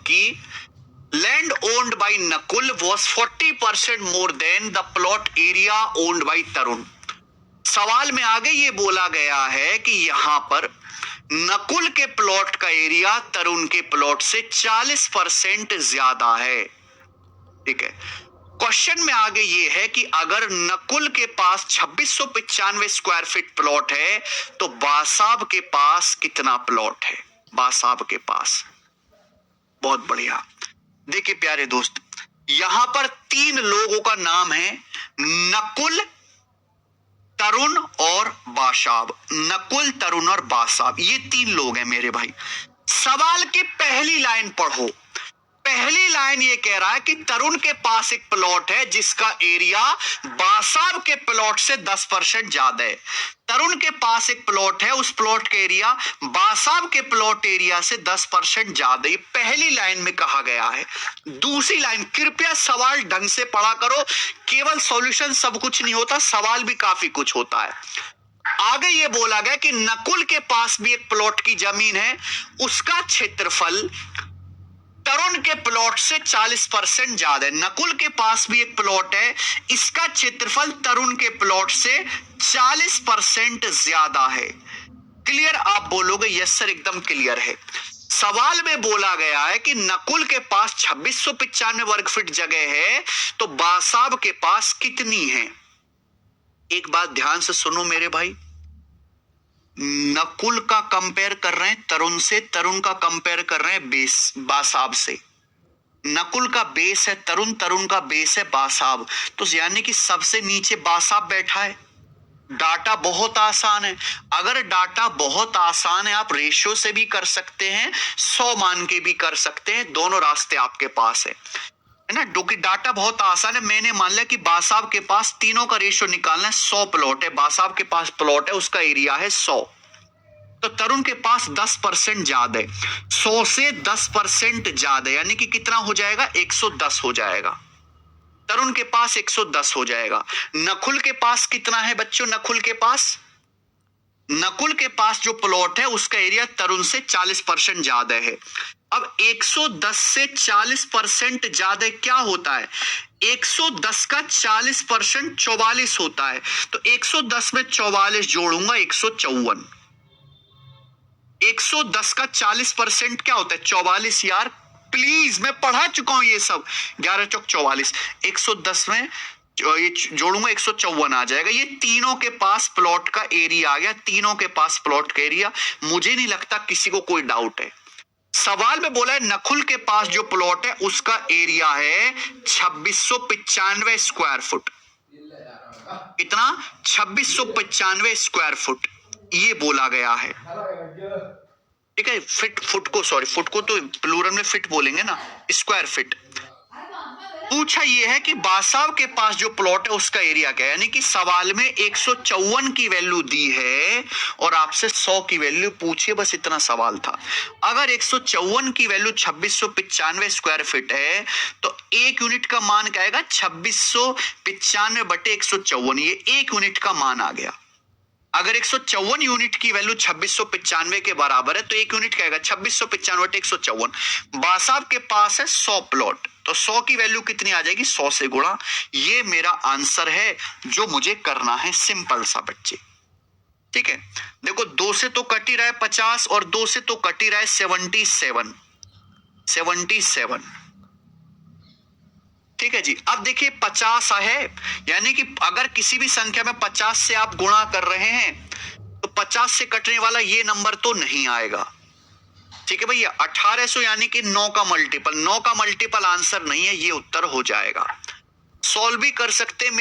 जबकि land owned by Nakul was 40% more than the plot area owned by Tarun. सवाल में आगे ये बोला गया है कि यहां पर नकुल के प्लॉट का एरिया तरुण के प्लॉट से 40% ज्यादा है। ठीक है, क्वेश्चन में आगे ये है कि अगर नकुल के पास 2695 स्क्वायर फीट प्लॉट है तो बासाब के पास कितना प्लॉट है? बासाब के पास, बहुत बढ़िया। देखिए प्यारे दोस्त, यहां पर 3 लोगों का नाम है, नकुल, तरुण और बासाब। नकुल, तरुण और बासाब, ये 3 लोग हैं मेरे भाई। सवाल की पहली लाइन पढ़ो। पहली लाइन ये कह रहा है कि तरुण के पास एक प्लॉट है जिसका एरिया बासाब के प्लॉट से 10% ज्यादा है। तरुण के पास एक प्लॉट है, उस प्लॉट का एरिया बासाब के प्लॉट एरिया से 10% ज्यादा। ये पहली लाइन में कहा गया है। दूसरी लाइन, कृपया सवाल ढंग से पढ़ा करो, केवल सॉल्यूशन सब कुछ नहीं होता, सवाल भी काफी कुछ होता है। आगे ये बोला गया कि नकुल के पास भी एक प्लॉट की जमीन है, उसका क्षेत्रफल तरुण के प्लॉट से 40% ज्यादा है। नकुल के पास भी एक प्लॉट है, इसका क्षेत्रफल तरुण के प्लॉट से 40% ज्यादा है। क्लियर? आप बोलोगे यस सर एकदम क्लियर है। सवाल में बोला गया है कि नकुल के पास 2695 वर्ग फीट जगह है तो बासाब के पास कितनी है? एक बात ध्यान से सुनो मेरे भाई, नकुल का कंपेयर कर रहे हैं तरुण से, तरुण का कंपेयर कर रहे हैं बेस बासाब से। नकुल का बेस है तरुण, तरुण का बेस है बासाब, तो यानी कि सबसे नीचे बासाब बैठा है। डाटा बहुत आसान है। अगर डाटा बहुत आसान है, आप रेशियो से भी कर सकते हैं, 100 मान के भी कर सकते हैं, दोनों रास्ते आपके पास है ना। क्योंकि डाटा बहुत आसान है। मैंने मान लिया कि बासाब के पास तीनों का रेशियो निकालना है, 100 प्लॉट है, बासाब के पास प्लॉट है, उसका एरिया है 100, तो तरुण के पास 10% ज्यादा है। 100 से 10% ज्यादा यानी कि कितना हो जाएगा? 110 हो जाएगा। तरुण के पास 110 हो जाएगा। नकुल के पास कितना है बच्चों? नकुल के पास जो प्लॉट है उसका एरिया तरुण से 40% ज्यादा है। अब 110 से 40% ज्यादा क्या होता है? 110 का 40% 44 होता है, तो 110 में 44 जोड़ूंगा 154। 110 का 40% क्या होता है? 44 यार, प्लीज, मैं पढ़ा चुका हूं ये सब। 11 चौक 44, 110 में ये जोड़ूंगा 154 आ जाएगा। ये तीनों के पास प्लॉट का एरिया आ गया, तीनों के पास प्लॉट का एरिया। मुझे नहीं लगता किसी को कोई डाउट है। सवाल में बोला है नकुल के पास जो प्लॉट है उसका एरिया है 2695 स्क्वायर फुट। कितना? 2695 स्क्वायर फुट, ये बोला गया है। ठीक है, फुट को तो प्लूरल में फिट बोलेंगे ना, स्क्वायर फिट। पूछा यह है कि बासाब के पास जो प्लॉट है उसका एरिया क्या है, यानी कि सवाल में 154 की वैल्यू दी है और आपसे 100 की वैल्यू पूछी, बस इतना सवाल था। अगर 154 की वैल्यू 2695 स्क्वायर फीट है तो 1 यूनिट का मान क्या आएगा? 2695 बटे 154, ये 1 यूनिट का मान आ गया। अगर 154 यूनिट की वैल्यू 2695 के बराबर है तो 1 यूनिट क्या आएगा? 2695 बटे 154। बासाब के पास है 100 प्लॉट, तो 100 की वैल्यू कितनी आ जाएगी? 100 से गुणा। ये मेरा आंसर है जो मुझे करना है, सिंपल सा बच्चे। ठीक है, देखो 2 से तो कट ही रहा है 50 और 2 से तो कट ही रहा है 77। ठीक है जी। अब देखिए 50 है, यानी कि अगर किसी भी संख्या में 50 से आप गुणा कर रहे हैं तो 50 से कटने वाला ये नंबर तो नहीं आएगा। ठीक है भैया, 1800 यानी कि 9 का मल्टीपल, 9 का मल्टीपल आंसर नहीं है, ये उत्तर हो जाएगा। सॉल्व भी कर सकते हैं।